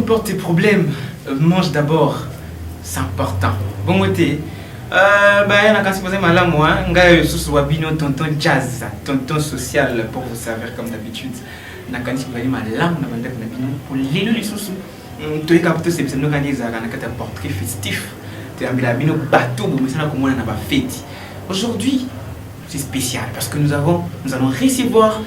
importe tes problèmes, mange d'abord. C'est important. Bon côté. Bah, quand c'est posé mal à moi, tonton jazz, tonton social pour vous servir comme d'habitude. Quand c'est posé mal à moi, pour les sous. Tu es capté, c'est nous gagner un portrait festif. Tu as mis la bino bateau, mais ça comme on n'a pas fait. Aujourd'hui, c'est spécial parce que nous allons recevoir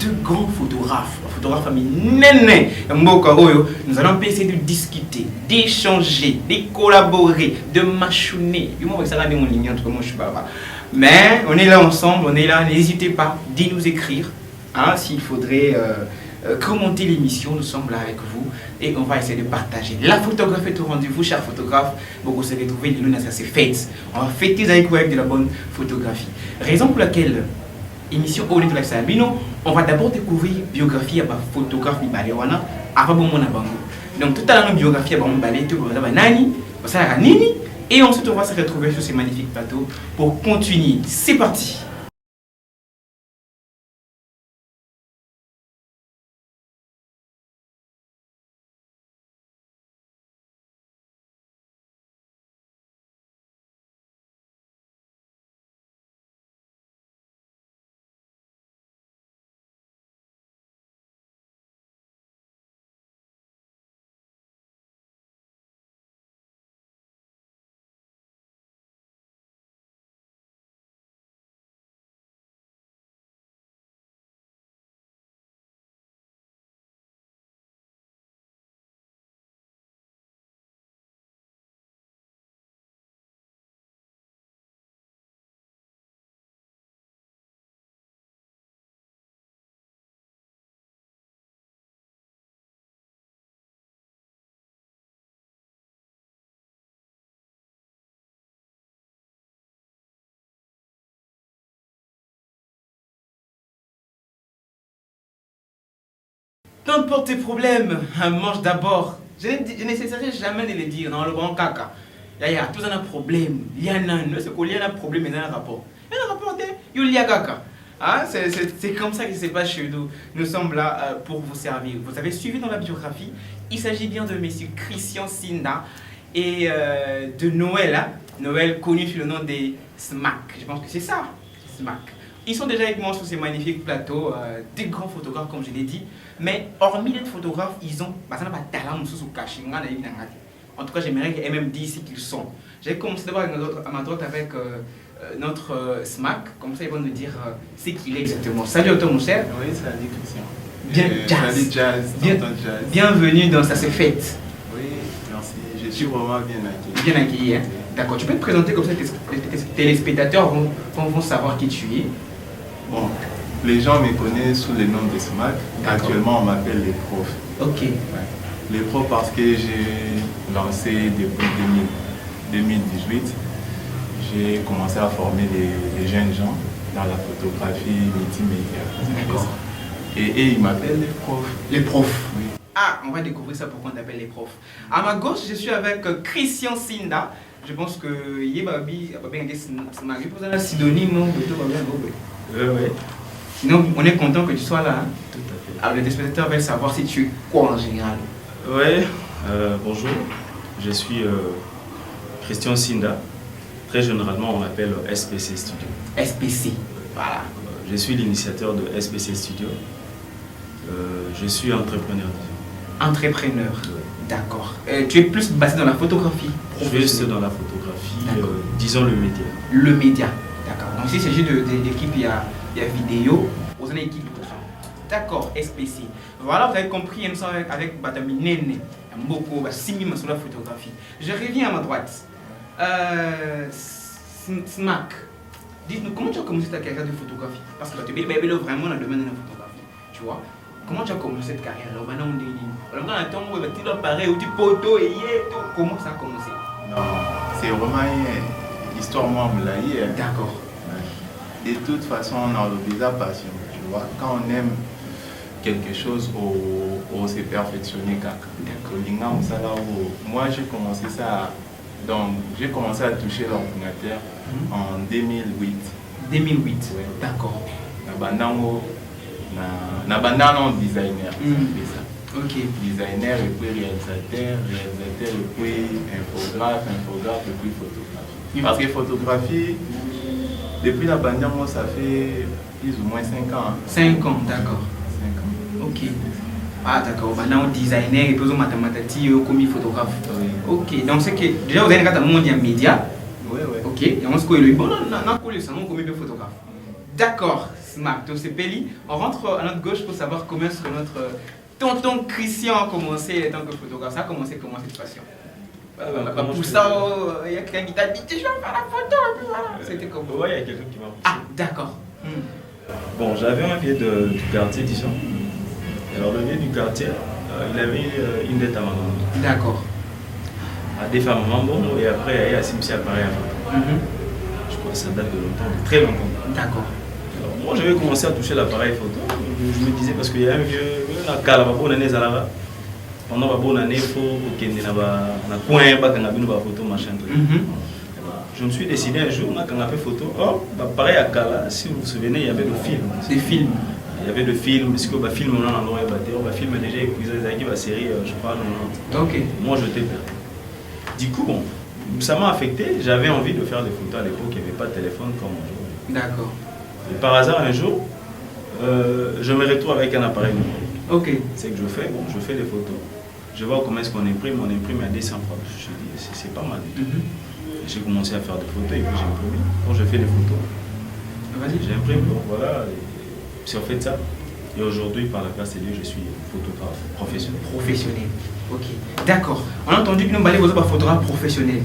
deux grands photographes. Photographe Néné nous allons essayer de discuter, d'échanger, de collaborer, de mâchonner. Mais on est là ensemble, on est là, n'hésitez pas de nous écrire hein, s'il faudrait commenter l'émission, nous sommes là avec vous et on va essayer de partager. La photographie est au rendez-vous, chers photographes, vous allez trouver les lunes à ces fêtes. On va fêter avec vous avec de la bonne photographie. Raison pour laquelle émission Oli de la Sabino, on va d'abord découvrir biographie à photographe Balewana avant bon bango. Donc tout à l'heure biographie à bon balé tout va nani, ça la nini et ensuite on va se retrouver sur ces magnifiques plateaux pour continuer. C'est parti. Peu importe tes problèmes, mange d'abord. Je n'essaierai jamais de le dire dans le bon caca. Il y a tous un problème. Il y a un problème, mais il y a un rapport. Il y a un rapport, il y a caca. Hein? C'est comme ça que se passe chez nous. Nous sommes là pour vous servir. Vous avez suivi dans la biographie. Il s'agit bien de M. Christian Sinda et de Noël. Hein? Noël connu sous le nom des SMAC. Je pense que c'est ça, SMAC. Ils sont déjà avec moi sur ces magnifiques plateaux, des grands photographes comme je l'ai dit. Mais hormis d'être photographes, ils ont ça n'a pas de talent sous caché. En tout cas, j'aimerais qu'ils même disent ce qu'ils sont. J'ai commencé d'abord à ma droite avec notre SMAC. Comme ça, ils vont nous dire ce qu'il est exactement. Salut à toi, mon cher. Oui, salut Christian. Salut Jazz. Bienvenue dans Ça se fête. Oui, merci. Je suis vraiment bien accueilli. Bien accueilli, hein? D'accord. Tu peux te présenter comme ça, tes téléspectateurs vont savoir qui tu es. Bon, les gens me connaissent sous le nom de SMAC. Actuellement, on m'appelle les profs. Ok. Ouais. Les profs parce que j'ai lancé depuis 2018. J'ai commencé à former les jeunes gens dans la photographie multimédia. D'accord. Et ils m'appellent les profs. Les profs. Oui. Ah, on va découvrir ça pourquoi on t'appelle les profs. À ma gauche, je suis avec Christian Sinda. Je pense que Yebabi a pas bien dit un synonyme, non? Oui. Sinon, on est content que tu sois là. Hein? Tout à fait. Alors, les téléspectateurs veulent savoir si tu es quoi en général. Oui, bonjour. Je suis Christian Sinda. Très généralement, on m'appelle SPC Studio. SPC, voilà. Je suis l'initiateur de SPC Studio. Je suis entrepreneur. Entrepreneur, d'accord. Tu es plus basé dans la photographie? Juste dans la photographie, disons le média. Le média, d'accord. Donc, s'il s'agit d'équipe, il y a vidéo, vous avez une équipe. D'accord, SPC. Voilà, vous avez compris, nous sommes avec Batami Néné, Mboko, Simi sur la photographie. Je reviens à ma droite. Smack, dites-nous comment tu as commencé ta carrière de photographie? Parce que tu es vraiment dans le domaine de la photographie, tu vois. Comment tu as commencé cette carrière-là? Comment ça a commencé? Non, c'est vraiment une histoire moi moulaïe. D'accord. De toute façon, on a le visa passion, tu vois. Quand on aime quelque chose, on s'est perfectionné. Moi, j'ai commencé ça. Donc, j'ai commencé à toucher l'ordinateur en 2008. 2008, ouais. D'accord. Na bandano designer. Ok. Designer et puis réalisateur, réalisateur et puis infographe, infographe et puis photographie. Parce que photographie, depuis la pandémie, moi, ça fait plus ou moins 5 ans. 5 ans, d'accord. 5 ans. Ok. Ah d'accord, maintenant designer et puis aux mathématiques, comme photographe. Oui. Ok, donc c'est que déjà vous avez un monde en média. Oui, oui. Ok, et on se connaît. Bon, on a collé ça, on comme photographe. D'accord, smart. Donc c'est Peli. On rentre à notre gauche pour savoir comment est-ce que notre tonton Christian a commencé en tant que photographe. Ça a commencé comment cette passion? Pour ça, il y a quelqu'un qui t'a dit je vais faire la photo et puis voilà. C'était comment? Ouais, il y a quelqu'un qui m'a poussé. Ah, d'accord. Bon, j'avais un vieux du quartier, disons. Alors, le vieux du quartier, il avait une dette à ma maman. D'accord. À des femmes à maman, bon, et après, il y a Simsi appareil à photo. Je crois que ça date de longtemps, de très longtemps. D'accord. Alors, moi, j'avais commencé à toucher l'appareil photo. Je me disais, parce qu'il y a un vieux, pendant la bonne année, il faut qu'il y ait un coin, il y ait une photo, machin. Je me suis décidé un jour, quand on a fait photo, pareil à Kala, si vous vous souvenez, il y avait le film. Des films. Il y avait le film, parce que le film, on a un endroit battu. Le film déjà épuisé, la série, je crois, non. Ok. Moi, je t'ai perdu. Du coup, bon, ça m'a affecté. J'avais envie de faire des photos à l'époque, il n'y avait pas de téléphone comme aujourd'hui. D'accord. Et par hasard, un jour, je me retrouve avec un appareil numérique. Ok. C'est que je fais, bon, je fais des photos. Je vois comment est-ce qu'on imprime, on imprime à 200 francs. Je me dis, c'est pas mal du tout. J'ai commencé à faire des photos et puis j'ai imprimé. Quand je fais des photos, j'imprime, donc voilà, c'est en fait ça. Et aujourd'hui, par la grâce de Dieu, je suis photographe professionnel. Professionnel. Ok. D'accord. On a entendu que nous allons voir photographe professionnel.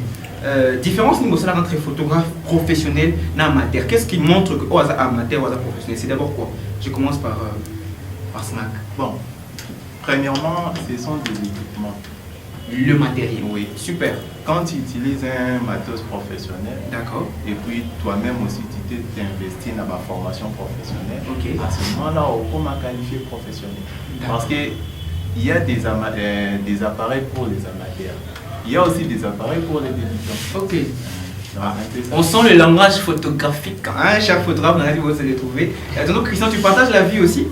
Différence niveau salaire entre photographe professionnel et amateur. Qu'est-ce qui montre que amateur ou professionnel? C'est d'abord quoi? Je commence par SMAC. Bon, premièrement, ce sont des équipements. Le matériel. Oui. Super. Quand tu utilises un matos professionnel, d'accord, et puis toi-même aussi tu t'es investi dans ma formation professionnelle, ok, à ce moment-là, on peut m'a qualifier professionnel. Parce qu'il y a des appareils pour les amateurs. Il y a aussi des appareils pour les débutants. Ok. On sent le langage photographique. Hein? Chaque photographe dans la vie, vous allez trouver. Donc, Christian, tu partages la vie aussi?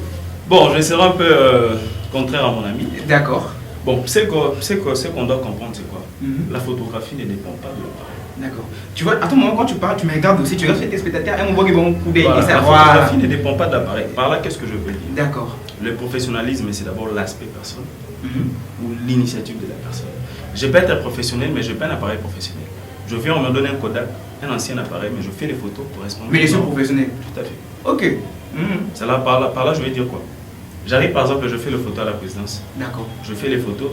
Bon, je serai un peu contraire à mon ami. D'accord. Bon, ce qu'on doit comprendre, c'est quoi? La photographie ne dépend pas de l'appareil. D'accord. Tu vois, à ton moment, quand tu parles, tu me regardes aussi, tu regardes tes spectateurs, et on voit qu'ils vont couper. Voilà, la photographie ne dépend pas de l'appareil. Par là, qu'est-ce que je veux dire? D'accord. Le professionnalisme, c'est d'abord l'aspect personne ou l'initiative de la personne. Je peux être professionnel, mais je n'ai pas un appareil professionnel. Je viens, on me donne un Kodak, un ancien appareil, mais je fais les photos correspondantes. Mais les sont professionnels? Tout à fait. Ok. C'est là, par là, je vais dire quoi? J'arrive par exemple, je fais les photos à la présidence. D'accord. Je fais les photos,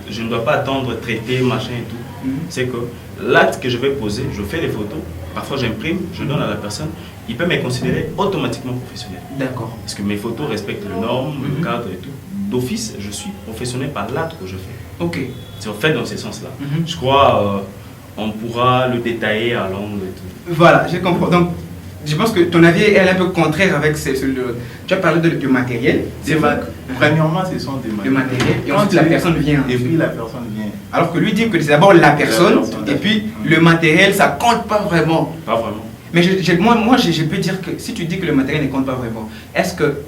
je ne dois pas attendre, traiter, machin et tout. C'est que l'acte que je vais poser, je fais les photos, parfois j'imprime, je donne à la personne, il peut me considérer automatiquement professionnel. D'accord. Parce que mes photos respectent les normes, le cadre et tout. D'office, je suis professionnel par l'acte que je fais. Ok. C'est en fait dans ce sens-là. Je crois on pourra le détailler à longue et tout. Voilà, je comprends. Donc, je pense que ton avis est un peu contraire avec celui de... Tu as parlé de matériel. Premièrement, ce sont des matériels. Et ensuite, la personne vient. Et puis, la personne vient. Alors que lui dit que c'est d'abord la personne, et puis le matériel, ça compte pas vraiment. Pas vraiment. Mais moi, je peux dire que si tu dis que le matériel ne compte pas vraiment, est-ce que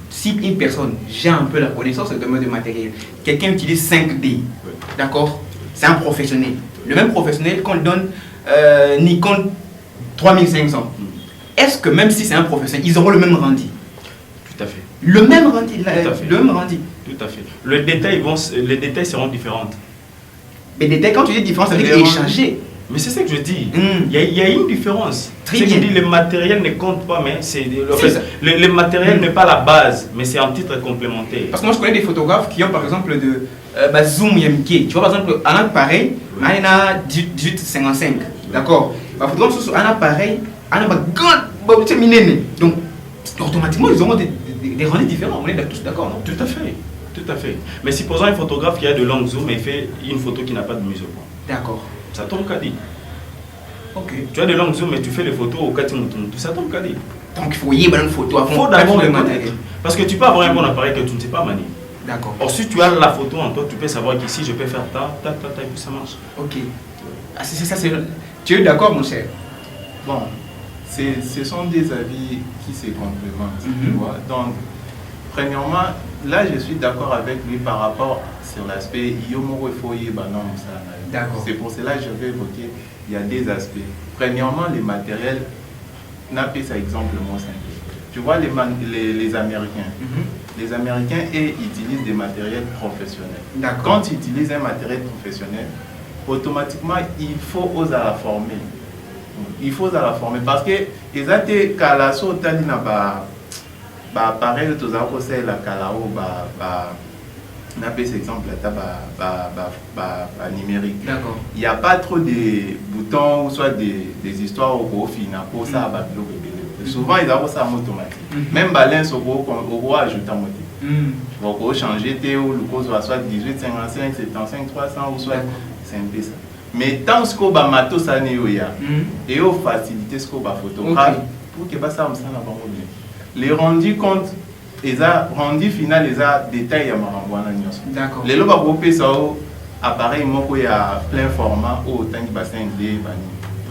si une personne, j'ai un peu la connaissance de domaine de matériel, quelqu'un utilise 5D, d'accord, c'est un professionnel. Le même professionnel qu'on donne Nikon 3500. Est-ce que même si c'est un professionnel, ils auront le même rendu? Tout à fait. Le même rendu, le même rendu. Tout à fait. Les détails seront différents. Mais les détails, quand tu dis différence, ça veut dire échanger. Mais c'est ce que je dis. Il y a une différence. Très bien. bien. Je dis, le matériel ne compte pas, mais c'est le matériel n'est pas la base, mais c'est un titre complémentaire. Parce que moi, je connais des photographes qui ont par exemple de zoom YMK. Tu vois, par exemple, un appareil, on a 1855. D'accord. Un photographe sur un appareil, on a grand, miné. Donc, automatiquement, ils auront des rendus différents. On est tous d'accord, non? Tout à fait. Tout à fait. Mais supposons un photographe qui a de longues zooms et fait une photo qui n'a pas de mise au point. D'accord. Ça tombe qu'à dire. Ok. Tu as de longues zooms et tu fais les photos au Katimutuntu, ça tombe qu'à dire. Donc il faut y avoir une photo avant. Il faut d'abord le matériel. Parce que tu peux avoir un bon appareil que tu ne sais pas manier. D'accord. Or si tu as la photo en toi, tu peux savoir qu'ici je peux faire ta, et puis ça marche. Ok. Ah, c'est ça, tu es d'accord mon cher? Bon, ce sont des avis qui se complémentent. Tu vois? Donc, Premièrement, là je suis d'accord avec lui par rapport sur l'aspect Yomoro Foye Banon. D'accord. C'est pour cela que je vais évoquer, il y a des aspects. Premièrement, les matériels, n'a pas ça exemple moi simple. Tu vois les Américains. Les Américains utilisent des matériels professionnels. Quand ils utilisent un matériel professionnel, automatiquement il faut oser la former. Il faut oser la former parce que ils ont été calasso talina pareil tous les la calao n'a pas cet exemple numérique. Il n'y a pas trop de boutons ou soit des histoires au final pour ça. Souvent ils ont ça en automatique. Même balance au gros ajouter en motif. Tu vas changer ou le cause soit 18 55 75 300 ou soit c'est un peu ça. Mais tant que tu as matos à néoya et au faciliter ce que tu photographe pour que ça me semble bon bien. Les rendus compte les rendu final les détails à marambouana nyos. D'accord. Les loba groupe ça appareil moko ya plein format au tank bassin D bani.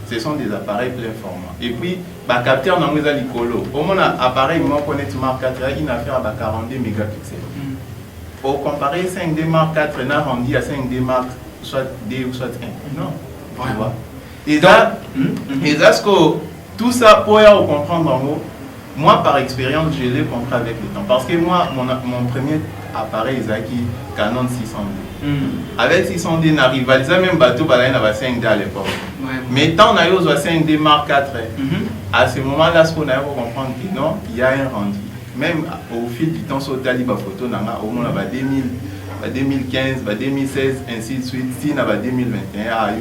Ce sont des appareils plein format. Et puis ba capteur na ngeza likolo. Au moins appareil moko net Mark 4 il a affaire à 42 mégapixels. Au comparer 5D Mark 4 na rendu à 5D Mark soit D ou soit 1. Non. Tu vois. Et ça ce que tout ça pour comprendre en haut. Moi, par expérience, je l'ai compris avec le temps. Parce que moi, mon premier appareil, Zaki, Canon 600D. Avec 600D, on a rivalisé même bateau, il y avait 5D à l'époque. Mais tant on a eu 5D Mark 4, à ce moment-là, ce qu'on a eu pour comprendre que non, il y a un rendu. Même au fil du temps, sur Tali, photo, au moins, il y a 2015, 2016, ainsi de suite. Si on a 2021, il y a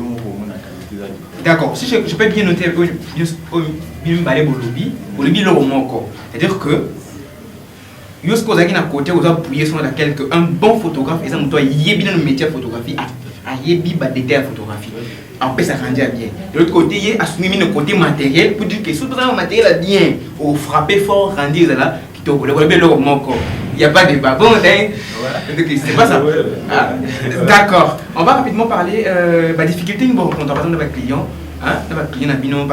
d'accord, si je peux bien noter c'est-à-dire que lorsque vous avez un côté, vous appuyez sur laquelle un bon photographe, et ça vous avez bien le métier de photographie, il y a des détails de photographie. En fait, ça rend bien. De l'autre côté, il y a assumé le côté matériel pour dire que si vous avez un matériel bien, vous frappez fort, rendu là, il n'y a pas de débat. Bon, c'est pas ça. D'accord. On va rapidement parler des difficultés que vous rencontrez par exemple avec le client. Par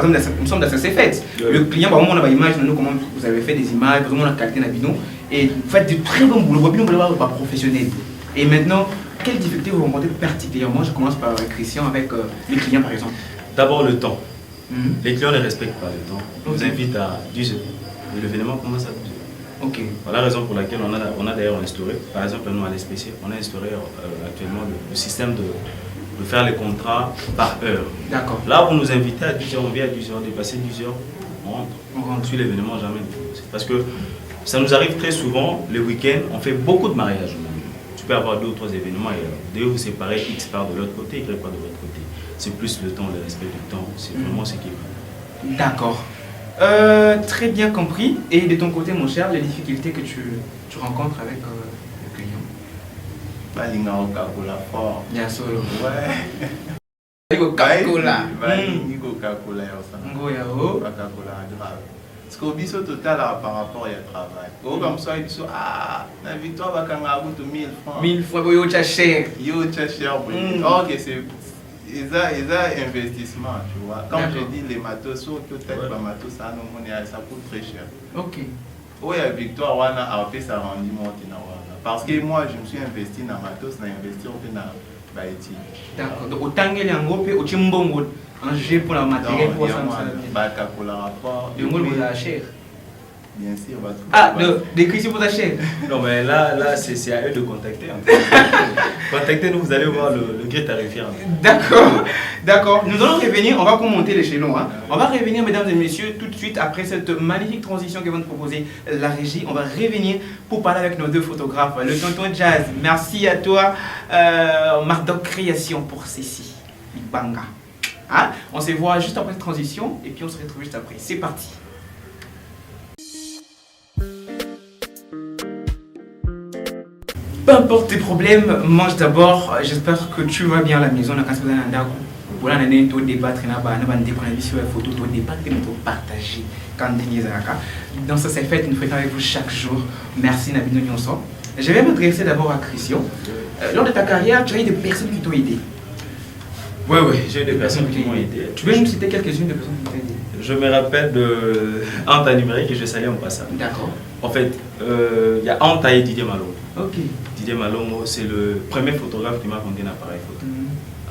exemple, nous sommes dans ces fêtes. Le client, par exemple, on a image, comment vous avez fait des images, par exemple, on a qualité d'abino, et vous faites du très bon boulot, vous pas professionnel. Et maintenant, quelles difficultés vous rencontrez particulièrement? Je commence par Christian avec les clients, par exemple. D'abord, le temps. Les clients ne respectent pas le temps. On vous invite à 10 heures. L'événement commence à 10 heures. Ok. Voilà la raison pour laquelle on a d'ailleurs instauré, par exemple, nous à l'SPC, on a instauré actuellement le système de faire les contrats par heure. D'accord. Là, vous nous invitez à 10 heures, on vient à 10 heures, dépasser 10 heures, on rentre sur l'événement, jamais. Parce que ça nous arrive très souvent, le week-end, on fait beaucoup de mariages. Tu peux avoir 2 ou 3 événements et vous séparer, X part de l'autre côté, Y part de l'autre côté. C'est plus le temps, le respect du temps, c'est vraiment ce qui est. D'accord. Très bien compris. Et de ton côté, mon cher, les difficultés que tu rencontres avec le client? Balinga au Coca-Cola fort. Bien sûr. Ouais. Coca-Cola. Balinga au Coca-Cola. Coca-Cola grave. Parce qu'au biseau total par rapport au travail. Au comme ça, il dit la victoire va quand même 1000 francs. 1000 francs, yo t'a cher. Yo t'a cher. Ok, c'est. Ils ont investissement, tu vois. Quand je dis les matos, ça coûte très cher. Ok. Oui, Victoire, on a fait ça rendement. Parce que moi, je me suis investi dans matos, j'ai investi dans Baïti. D'accord. Donc, autant que les Angopes, au Chimbongo, en jeu pour la matériel, pour ça. Coca-Cola rapport. Le monde vous a cher. Bien sûr, des critiques pour ta chaîne. Non, mais là c'est à eux de contacter. Contactez-nous, vous allez voir le gré tarifaire. D'accord. Nous allons revenir, on va commenter l'échelon. On va revenir, mesdames et messieurs, tout de suite après cette magnifique transition que vient de proposer la régie. On va revenir pour parler avec nos 2 photographes. Le tonton Jazz, merci à toi. Mardoc Création pour ceci. Banga. On se voit juste après cette transition et puis on se retrouve juste après. C'est parti. Peu importe tes problèmes, mange d'abord. J'espère que tu vas bien à la maison. Pour l'année, tu débattre, photo, tu débattre, tu partager. Donc ça c'est fait, nous faisons avec vous chaque jour. Merci Nabino Nyonso. Je vais m'adresser d'abord à Christian. Lors de ta carrière, tu as eu des personnes qui t'ont aidé. Oui, j'ai eu des personnes qui m'ont aidé. Tu peux nous citer quelques-unes de personnes qui t'ont aidé? Je me rappelle de Anta Numérique et je salue en passant. D'accord. En fait, il y a Anta et Didier Malongo. Ok. Didier Malongo, c'est le premier photographe qui m'a vendu un appareil photo.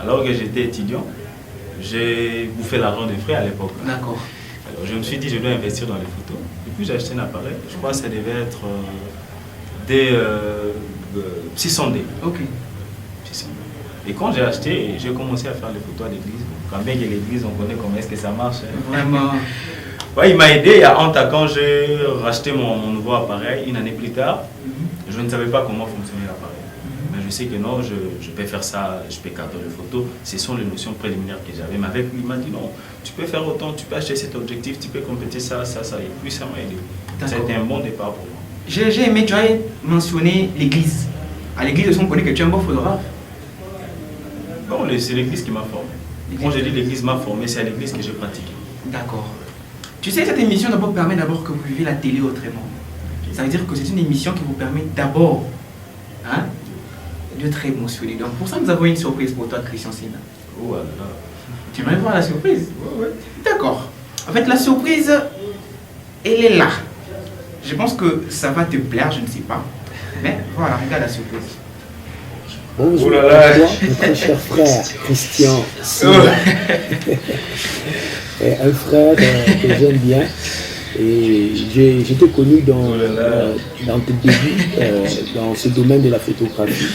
Alors que j'étais étudiant, j'ai bouffé l'argent des frais à l'époque. D'accord. Alors je me suis dit, je dois investir dans les photos. Et puis j'ai acheté un appareil. Je crois que ça devait être des 600D. Ok. 600D. Et quand j'ai acheté, j'ai commencé à faire les photos à l'église. Quand même, il y a l'église, on connaît comment est-ce que ça marche. Vraiment. Ouais, il m'a aidé à Anta quand j'ai racheté mon nouveau appareil. Une année plus tard, je ne savais pas comment fonctionnait l'appareil. Mais je sais que non, je peux faire ça, je peux capter les photos. Ce sont les notions préliminaires que j'avais. Mais avec lui, il m'a dit non, tu peux faire autant, tu peux acheter cet objectif, tu peux compléter ça. Et puis ça m'a aidé. Ça a été un bon départ pour moi. J'ai aimé, tu as mentionné l'église. À l'église, on connaît que tu es un bon photographe. Bon, c'est l'église qui m'a formé. Quand je dis l'église m'a formé, c'est à l'église que je pratique. D'accord. Tu sais, cette émission d'abord permet d'abord que vous vivez la télé autrement. Ça veut dire que c'est une émission qui vous permet d'abord de très émotionner. Donc pour ça, nous avons une surprise pour toi, Christian Sina. Oh là là. Tu aimerais voir la surprise? Ouais. D'accord. En fait, la surprise, elle est là. Je pense que ça va te plaire, je ne sais pas. Mais voilà, regarde la surprise. Bonjour, mon très cher frère Christian Sina. Un frère que j'aime bien. Et j'ai été connu dans tes débuts dans ce domaine de la photographie.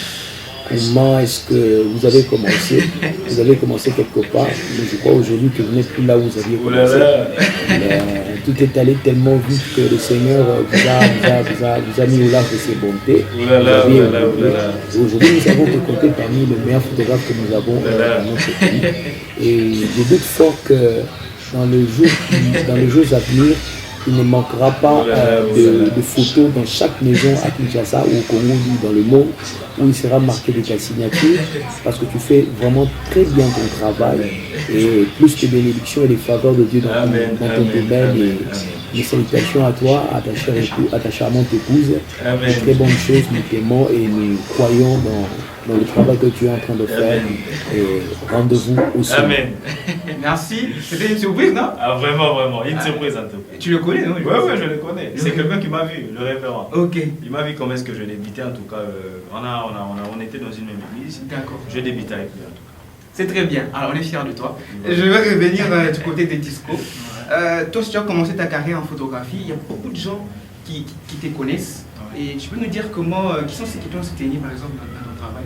Comment est-ce que vous avez commencé? Vous avez commencé quelque part, mais je crois aujourd'hui que vous n'êtes plus là où vous aviez commencé. Tout est allé tellement vite que le Seigneur vous a mis au large de ses bontés. Aujourd'hui, nous avons te compté parmi les meilleurs photographes que nous avons dans notre pays. Et je doute fort que dans les jours à venir, il ne manquera pas de photos dans chaque maison à Kinshasa ou au Congo ou dans le monde où il sera marqué de ta signature parce que tu fais vraiment très bien ton travail et plus de bénédictions et des faveurs de Dieu dans ton domaine. Et mes salutations à toi, à ta charmante épouse. De très bonnes choses, nous t'aimons et nous croyons dans le travail que tu es en train de faire. Et rendez-vous aussi. Amen. Merci. C'était une surprise, non? Ah, vraiment. Une surprise en tout cas. Tu le connais, non? Oui, je le connais. C'est quelqu'un qui m'a vu, le référent. Ok. Il m'a vu comment est-ce que je débutais en tout cas. On était dans une même église. D'accord. Je débutais avec lui en tout cas. C'est très bien. Alors, on est fiers de toi. Je vais revenir du côté des discos. Toi, si tu as commencé ta carrière en photographie, il y a beaucoup de gens qui te connaissent. Et tu peux nous dire qui sont ceux qui t'ont soutenu, par exemple, dans ton travail?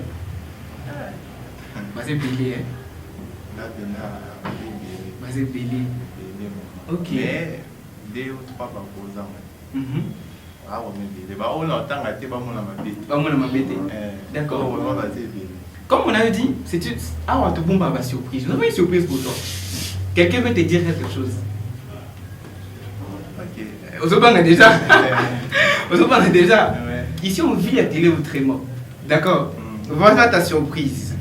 Basé Bélé, hein? Basé Bélé. Ok. Mais 2 ou 3 proposants. D'accord. Comme on avait dit, c'est une surprise. Nous avons une surprise pour toi. Quelqu'un veut te dire quelque chose. Ok. Osoban a déjà. Ici, on vit la télé autrement. D'accord. Voilà ta surprise.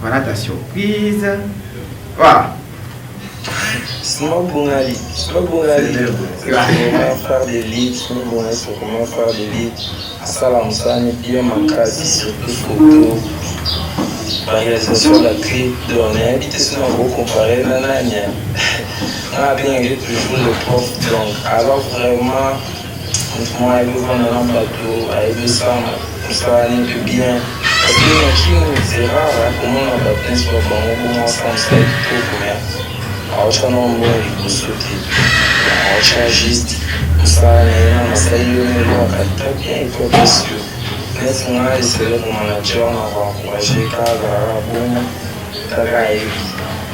Voilà ta surprise. Voilà. Simon Bounali. C'est comment faire des livres. Simon Bounali, c'est comment faire des livres. Salam Sani, bien Makasi, surtout photo. La réalisation de la clip de on est invité sur un gros comparé la nania. On a bien eu toujours le prof. Donc, alors vraiment, moi, je vais vendre un bateau avec 200, ça va aller plus bien. Parce que c'est rare, comment on a battu sur le banc, on commence comme ça, il faut combien. Alors, je suis un homme bon, il faut sauter. Alors, je suis juste, ça va aller, très bien, il faut bien sûr. Mais c'est moi, c'est le manager, on va encourager,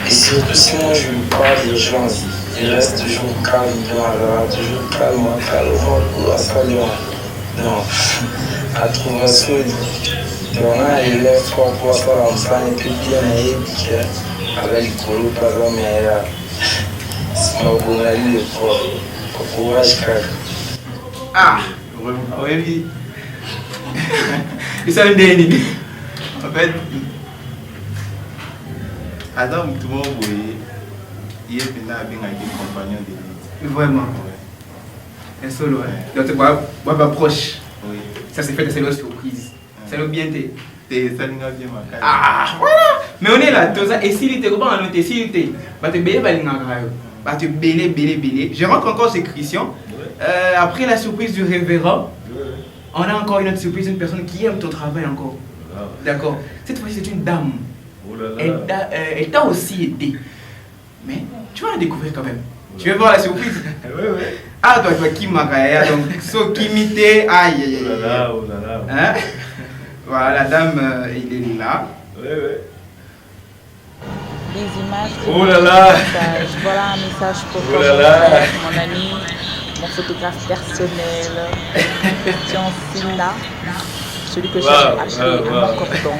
et surtout si moi je lui parle d'urgence, il reste toujours calme, toujours calme, calme, non, à trouver ça, on a élève 3 ça, on s'en est plus bien, avec le colo, par exemple, mais c'est ma bonne allée, le courage, Ah, oui. Et ça, une déni. En fait, Adam, tout le monde, il est venu avec un compagnon de vie. Vraiment. Un solo, hein. Donc, tu vas proche. Oui. Ça, c'est fait de cette surprise. C'est le bien t'es. T'es ça, bien ma Ah, voilà. Mais on est là, et s'il était, comment on a noté, s'il était, bah, t'es bien, bah, il y a bah, te bêler. Je rentre encore chez Christian. Après la surprise du révérend, on a encore une autre surprise, une personne qui aime ton travail encore. D'accord. Cette fois-ci, c'est une dame. Oh là là. Elle t'a aussi aidé. Mais tu vas la découvrir quand même. Tu veux voir la surprise? Oui. Ah, toi, qui m'a donc, so qui m'était, aïe. Oh là là. Hein? Voilà, la dame, il est là. Oui. Des images. Oh là là. Voilà un message pour Oh là là. mon ami, mon photographe personnel, Christian Sina, celui que j'ai appelé à mon cordon.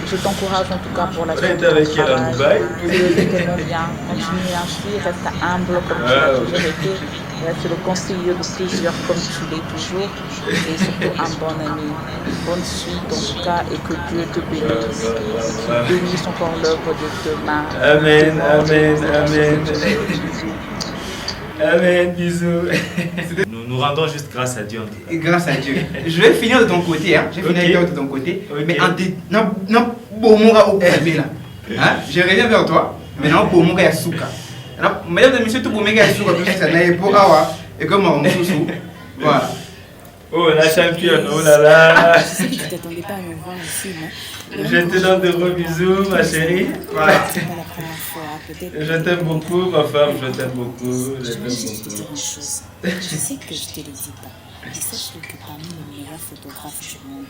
Je t'encourage en tout cas pour la suite de ton travail. C'est tellement bien. Continue ainsi, reste humble comme tu l'as toujours été. Reste le conseiller de plusieurs comme tu l'es toujours. Et surtout un bon ami. Bonne suite en tout cas et que Dieu te bénisse. Qu'il bénisse encore l'œuvre de demain. Amen. Amen, bisous. Nous rendons juste grâce à Dieu en tout cas. Et grâce à Dieu. Je vais finir de ton côté, hein. Je vais finir avec toi de ton côté. Mais non, je reviens vers toi. Maintenant, pour mon gars, Souka. Mesdames et messieurs, tout pour mes gars, Souka, tout ça, n'est pas Awa. Et comme on sous. Voilà. Oh, la championne, oh là là. Je sais que tu t'attendais pas à me voir ici, non? Je te donne de gros bisous, ma chérie. Voilà. C'est pas la première fois, peut-être. Je t'aime beaucoup, ma femme, je t'aime beaucoup. Je veux juste te dire une chose. Je sais que je te le dis pas. Mais sache que parmi les meilleurs photographes du monde.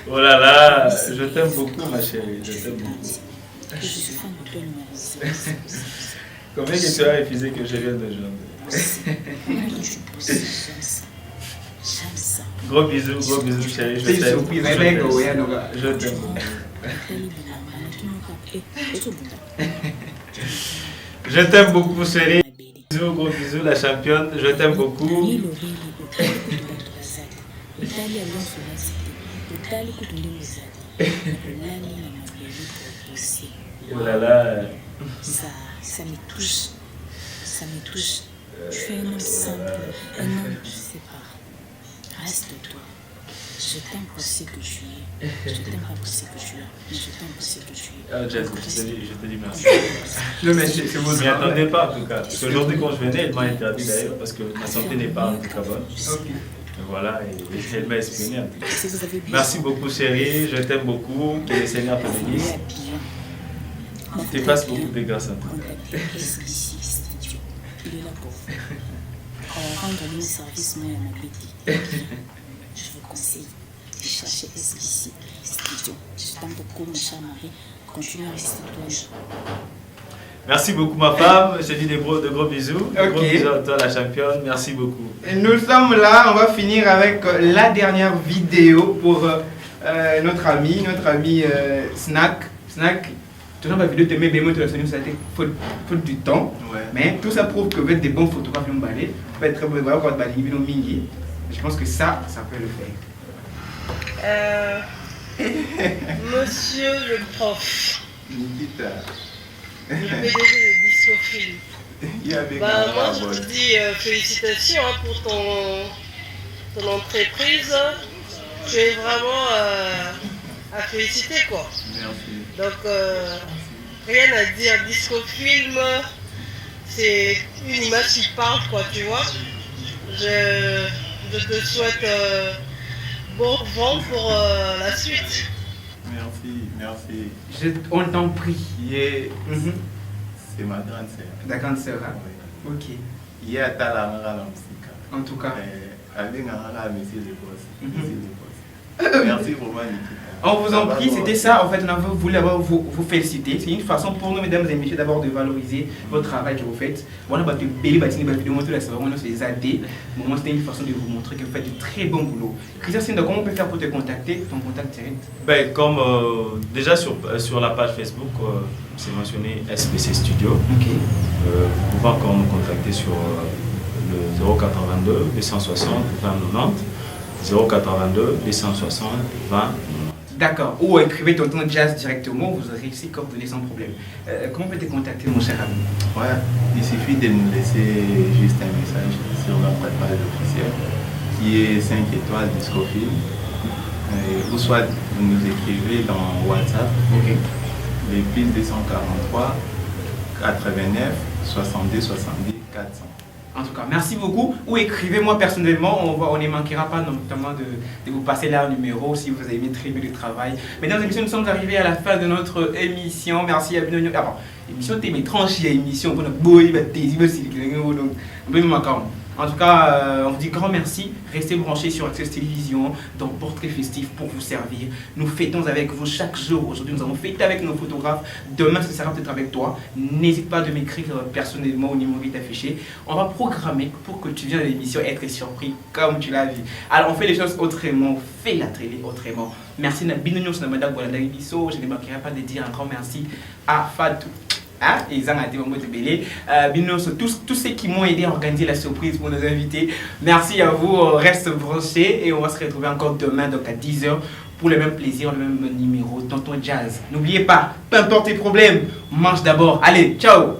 Oh là là, je t'aime beaucoup, ma chérie, je t'aime beaucoup. Que je suis fan de toi numéro 0. Combien que tu as refusé que je vienne de joindre? Comment que je suis possible, j'aime ça. J'aime ça. Gros bisous, chérie, je C'est une t'aime. surprise, Je t'aime. Je t'aime beaucoup, chérie. Bisous, gros bisous, la championne, je t'aime beaucoup. Oh là là. Ça me touche. Ça me touche. Tu fais un homme simple, un homme qui sépare. Reste-toi. Je t'aime pour ce que tu es. Je t'aime pas pour ce que tu es, mais je t'aime pour ce que tu es. Ah, Jess, je te dis merci. Je c'est vous. Je m'y attendais pas en tout cas. Parce qu'aujourd'hui, quand je venais, elle m'a interdit d'ailleurs parce que ma santé n'est pas en tout cas bonne. Voilà, et elle m'a exprimé en tout cas. Merci beaucoup, chérie. Je t'aime beaucoup. Que le Seigneur te bénisse. Tu fasses beaucoup de grâce en tout cas. Il est là pour vous. Rendre un service, moi, à ma bête. Je vous conseille de chercher SBC Studio. Je t'aime beaucoup, mon cher mari. Continue à rester toi. Merci beaucoup, ma femme. Je te dis de gros bisous. Okay. Gros bisous à toi, la championne. Merci beaucoup. Nous sommes là. On va finir avec la dernière vidéo pour notre ami Snack. Snack. Tu n'as pas vidéo de mes bémots, tu as sonné, ça a été faute du temps. Ouais. Mais tout ça prouve que vous êtes des bons photographes, vous pouvez être très bon, vous pouvez être je pense que ça peut le faire. Monsieur le prof, Nikita. le PDG de Discofilm. Moi je te dis félicitations pour ton entreprise. Tu es vraiment à féliciter quoi. Merci. Donc rien à dire, Discofilm, c'est une image qui parle quoi, tu vois. Je te souhaite bon vent pour la suite. Merci. On t'en prie. C'est ma grande sœur. Ta grande sœur, hein? Oui. Ok. Hier, à la En tout cas. Avec monsieur le boss. Merci vraiment, Nikita. On vous en prie, c'était ça. En fait, on voulu vous féliciter. C'est une façon pour nous, mesdames et messieurs, d'abord de valoriser votre travail que vous faites. On a battu Béli Batini, vidéo, on les a aidés. Moi, c'était une façon de vous montrer que vous faites du très bon boulot. Christian, comment on peut faire pour te contacter? Ton contact direct? Ben, comme déjà sur la page Facebook, c'est mentionné SBC Studio. Ok. Vous pouvez encore nous contacter sur le 082 260 20 90. 082 260 20 90. D'accord. Ou écrivez Tonton Jazz directement, vous aurez ici coordonnées sans problème. Comment on peut te contacter, mon cher ami? Ouais, il suffit de nous laisser juste un message sur notre page officielle qui est 5 étoiles Discofilm. Ou soit vous nous écrivez dans WhatsApp, Ok. les plus 243 89 62 70 400. En tout cas, merci beaucoup. Ou écrivez-moi personnellement, on ne manquera pas notamment de vous passer là un numéro si vous avez aimé très bien le travail. Mesdames et messieurs, nous sommes arrivés à la fin de notre émission. Merci à Binonio. Ah bon, émission t'es tranche, il y a émission. En tout cas, on vous dit grand merci. Restez branchés sur Access Télévision dans Portrait Festif pour vous servir. Nous fêtons avec vous chaque jour. Aujourd'hui, nous avons fêté avec nos photographes. Demain, ce sera peut-être avec toi. N'hésite pas de m'écrire personnellement au numéro qui est affiché. On va programmer pour que tu viennes à l'émission être surpris comme tu l'as vu. Alors, on fait les choses autrement. On fait la télé autrement. Merci Binonio Sonamada Gwaladaribiso. Je ne manquerai pas de dire un grand merci à Fatou. Hein? Ils ont été au mot de Bélé. Tous ceux qui m'ont aidé à organiser la surprise pour nos invités. Merci à vous. Reste branché et on va se retrouver encore demain donc à 10h pour le même plaisir, le même numéro, Tonton Jazz. N'oubliez pas, peu importe tes problèmes, mange d'abord. Allez, ciao!